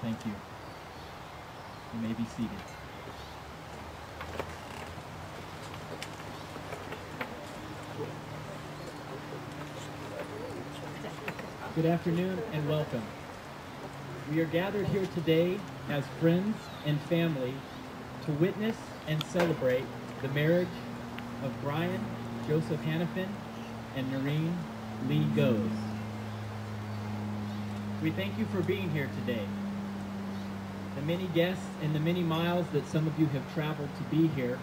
Thank you. You may be seated. Good afternoon and welcome. We are gathered here today as friends and family to witness and celebrate the marriage of Brian Joseph Hannafin and Nerene Lee Goes. We thank you for being here today. The many guests and the many miles that some of you have traveled to be here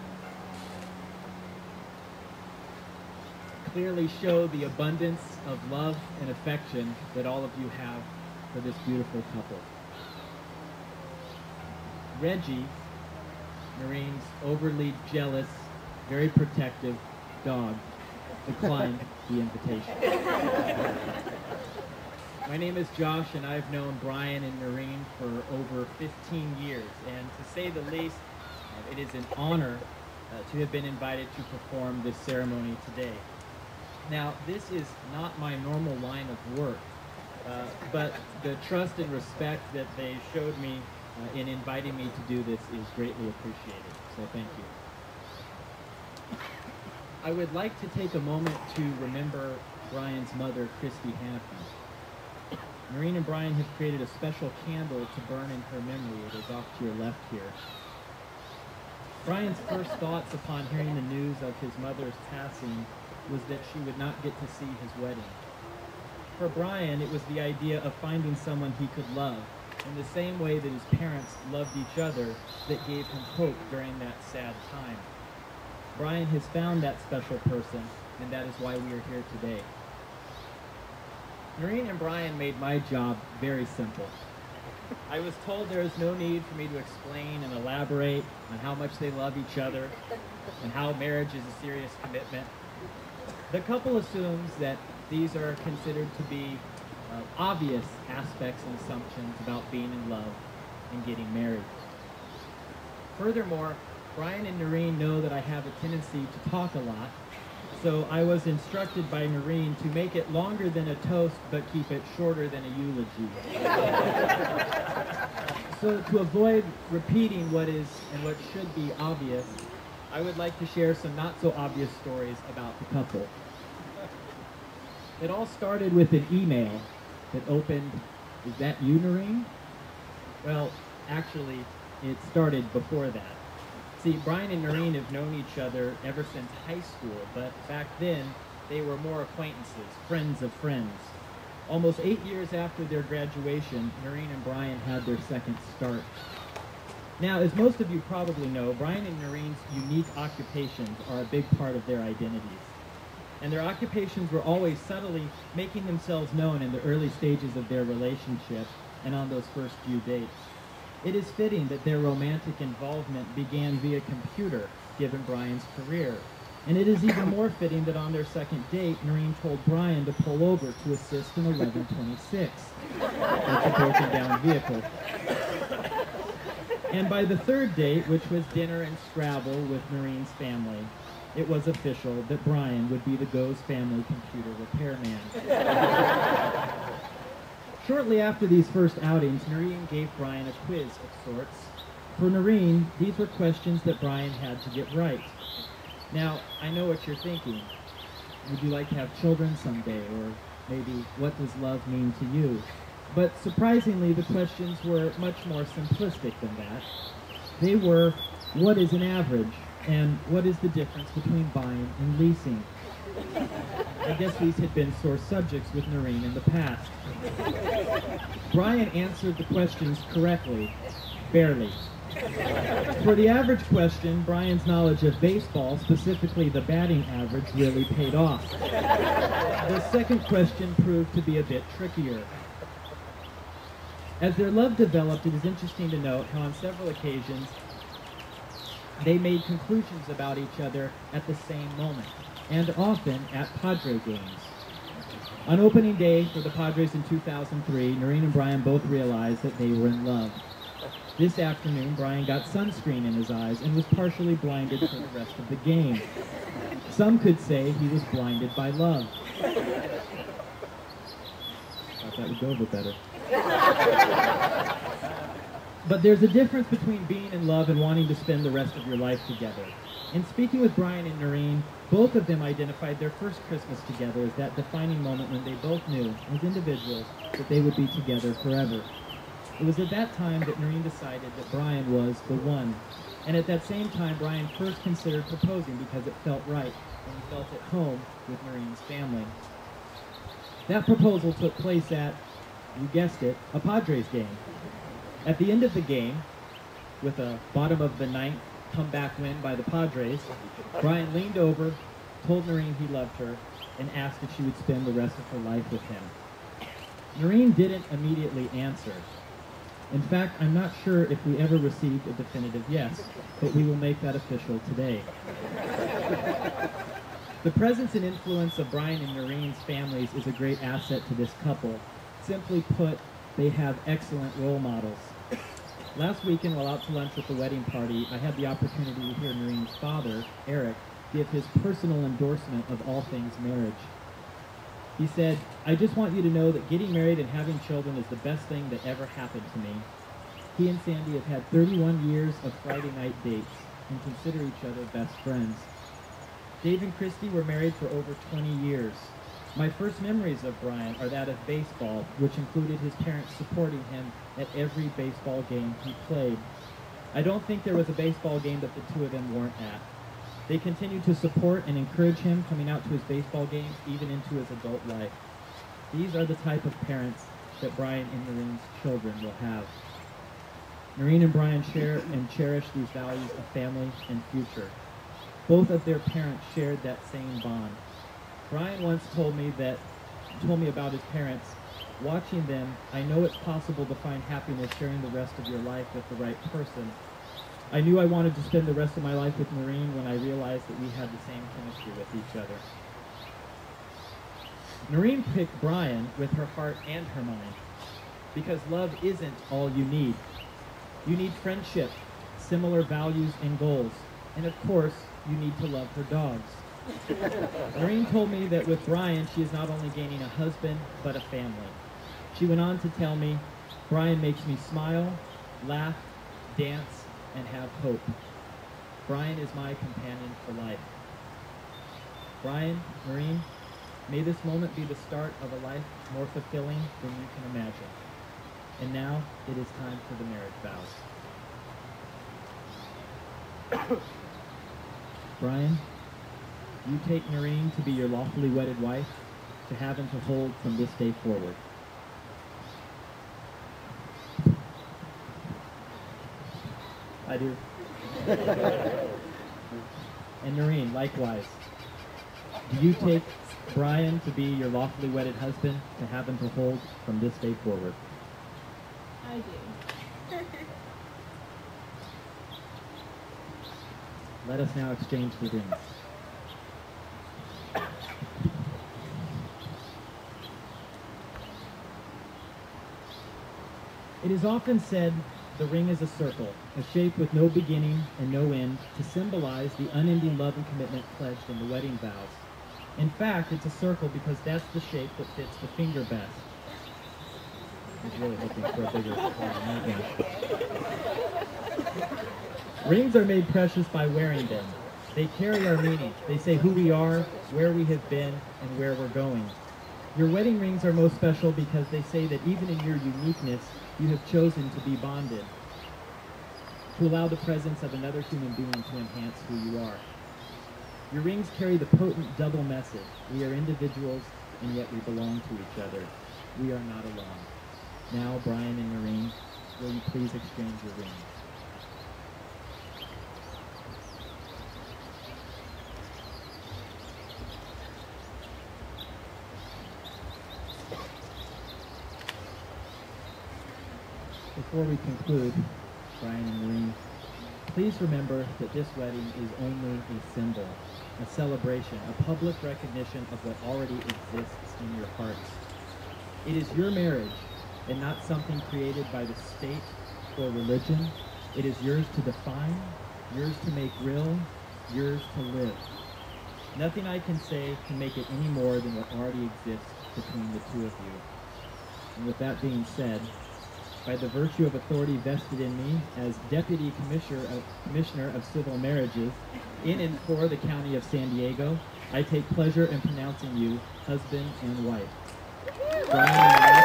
clearly show the abundance of love and affection that all of you have for this beautiful couple. Reggie, Nerene's overly jealous, very protective dog, declined the invitation. My name is Josh, and I've known Brian and Nerene for over 15 years, and to say the least, it is an honor to have been invited to perform this ceremony today. Now, this is not my normal line of work, but the trust and respect that they showed me in inviting me to do this is greatly appreciated, so thank you. I would like to take a moment to remember Brian's mother, Christy Hannafin. Nerene and Brian have created a special candle to burn in her memory. It is off to your left here. Brian's first thoughts upon hearing the news of his mother's passing was that she would not get to see his wedding. For Brian, it was the idea of finding someone he could love in the same way that his parents loved each other that gave him hope during that sad time. Brian has found that special person, and that is why we are here today. Nerene and Brian made my job very simple. I was told there is no need for me to explain and elaborate on how much they love each other and how marriage is a serious commitment. The couple assumes that these are considered to be obvious aspects and assumptions about being in love and getting married. Furthermore, Brian and Nerene know that I have a tendency to talk a lot, so I was instructed by Nerene to make it longer than a toast, but keep it shorter than a eulogy. So to avoid repeating what is and what should be obvious, I would like to share some not-so-obvious stories about the couple. It all started with an email that opened, "Is that you, Nerene?" Well, actually, it started before that. See, Brian and Nerene have known each other ever since high school, but back then, they were more acquaintances, friends of friends. Almost 8 years after their graduation, Nerene and Brian had their second start. Now, as most of you probably know, Brian and Nerene's unique occupations are a big part of their identities. And their occupations were always subtly making themselves known in the early stages of their relationship and on those first few dates. It is fitting that their romantic involvement began via computer, given Brian's career. And it is even more fitting that on their second date, Nerene told Brian to pull over to assist in 1126. That's a broken down vehicle. And by the third date, which was dinner and Scrabble with Nerene's family, it was official that Brian would be the Goes family computer repairman. Shortly after these first outings, Nerene gave Brian a quiz of sorts. For Nerene, these were questions that Brian had to get right. Now, I know what you're thinking. Would you like to have children someday? Or maybe, what does love mean to you? But surprisingly, the questions were much more simplistic than that. They were, what is an average? And what is the difference between buying and leasing? I guess these had been sore subjects with Nerene in the past. Brian answered the questions correctly, barely. For the average question, Brian's knowledge of baseball, specifically the batting average, really paid off. The second question proved to be a bit trickier. As their love developed, it is interesting to note how on several occasions they made conclusions about each other at the same moment, and often at Padre games. On opening day for the Padres in 2003, Nerene and Brian both realized that they were in love. This afternoon, Brian got sunscreen in his eyes and was partially blinded for the rest of the game. Some could say he was blinded by love. Thought that would go a bit better. But there's a difference between being in love and wanting to spend the rest of your life together. In speaking with Brian and Nerene, both of them identified their first Christmas together as that defining moment when they both knew, as individuals, that they would be together forever. It was at that time that Nerene decided that Brian was the one. And at that same time, Brian first considered proposing because it felt right, and he felt at home with Nerene's family. That proposal took place at, you guessed it, a Padres game. At the end of the game, with a bottom of the ninth comeback win by the Padres, Brian leaned over, told Nerene he loved her, and asked if she would spend the rest of her life with him. Nerene didn't immediately answer. In fact, I'm not sure if we ever received a definitive yes, but we will make that official today. The presence and influence of Brian and Nerene's families is a great asset to this couple. Simply put, they have excellent role models. Last weekend, while out to lunch at the wedding party, I had the opportunity to hear Nerene's father, Eric, give his personal endorsement of all things marriage. He said, "I just want you to know that getting married and having children is the best thing that ever happened to me." He and Sandy have had 31 years of Friday night dates and consider each other best friends. Dave and Christy were married for over 20 years. My first memories of Brian are that of baseball, which included his parents supporting him at every baseball game he played. I don't think there was a baseball game that the two of them weren't at. They continued to support and encourage him coming out to his baseball games, even into his adult life. These are the type of parents that Brian and Nerene's children will have. Nerene and Brian share and cherish these values of family and future. Both of their parents shared that same bond. Brian once told me about his parents. Watching them, I know it's possible to find happiness sharing the rest of your life with the right person. I knew I wanted to spend the rest of my life with Nerene when I realized that we had the same chemistry with each other. Nerene picked Brian with her heart and her mind, because love isn't all you need. You need friendship, similar values and goals, and of course, you need to love her dogs. Nerene told me that with Brian, she is not only gaining a husband, but a family. She went on to tell me, "Brian makes me smile, laugh, dance, and have hope. Brian is my companion for life." Brian, Nerene, may this moment be the start of a life more fulfilling than you can imagine. And now, it is time for the marriage vows. Brian, you take Nerene to be your lawfully wedded wife, to have and to hold from this day forward. I do. And Nerene, likewise. Do you take Brian to be your lawfully wedded husband, to have and to hold from this day forward? I do. Let us now exchange the rings. It is often said the ring is a circle, a shape with no beginning and no end, to symbolize the unending love and commitment pledged in the wedding vows. In fact, it's a circle because that's the shape that fits the finger best. I was really looking for a bigger one than that one. Rings are made precious by wearing them. They carry our meaning. They say who we are, where we have been, and where we're going. Your wedding rings are most special because they say that even in your uniqueness, you have chosen to be bonded, to allow the presence of another human being to enhance who you are. Your rings carry the potent double message. We are individuals, and yet we belong to each other. We are not alone. Now, Brian and Nerene, will you please exchange your rings? Before we conclude, Brian and Nerene, please remember that this wedding is only a symbol, a celebration, a public recognition of what already exists in your hearts. It is your marriage and not something created by the state or religion. It is yours to define, yours to make real, yours to live. Nothing I can say can make it any more than what already exists between the two of you. And with that being said, by the virtue of authority vested in me as Deputy Commissioner of Civil Marriages in and for the County of San Diego, I take pleasure in pronouncing you husband and wife. Brian and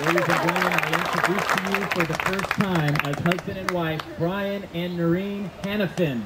Ladies and gentlemen, I introduce to you for the first time as husband and wife, Brian and Nerene Hannafin.